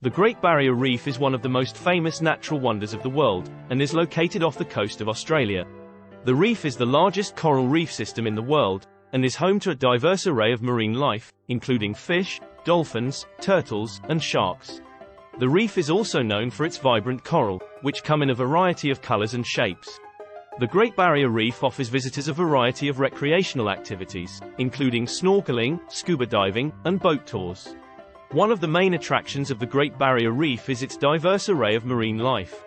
The Great Barrier Reef is one of the most famous natural wonders of the world, and is located off the coast of Australia. The reef is the largest coral reef system in the world, and is home to a diverse array of marine life, including fish, dolphins, turtles, and sharks. The reef is also known for its vibrant coral, which come in a variety of colors and shapes. The Great Barrier Reef offers visitors a variety of recreational activities, including snorkeling, scuba diving, and boat tours. One of the main attractions of the Great Barrier Reef is its diverse array of marine life.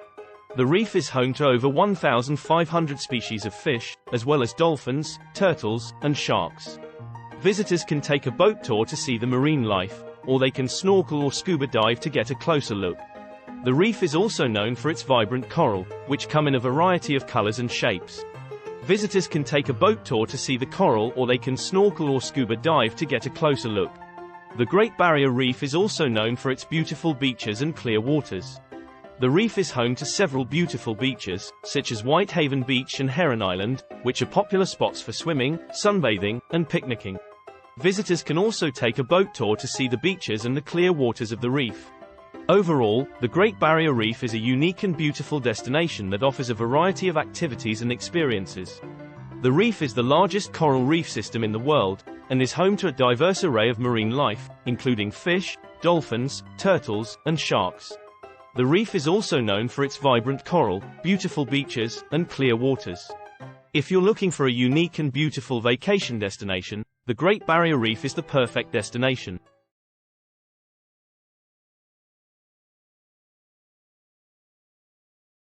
The reef is home to over 1,500 species of fish, as well as dolphins, turtles, and sharks. Visitors can take a boat tour to see the marine life, or they can snorkel or scuba dive to get a closer look. The reef is also known for its vibrant coral, which come in a variety of colors and shapes. Visitors can take a boat tour to see the coral, or they can snorkel or scuba dive to get a closer look. The Great Barrier Reef is also known for its beautiful beaches and clear waters. The reef is home to several beautiful beaches, such as Whitehaven Beach and Heron Island, which are popular spots for swimming, sunbathing, and picnicking. Visitors can also take a boat tour to see the beaches and the clear waters of the reef. Overall, the Great Barrier Reef is a unique and beautiful destination that offers a variety of activities and experiences. The reef is the largest coral reef system in the world, and is home to a diverse array of marine life, including fish, dolphins, turtles, and sharks. The reef is also known for its vibrant coral, beautiful beaches, and clear waters. If you're looking for a unique and beautiful vacation destination, the Great Barrier Reef is the perfect destination.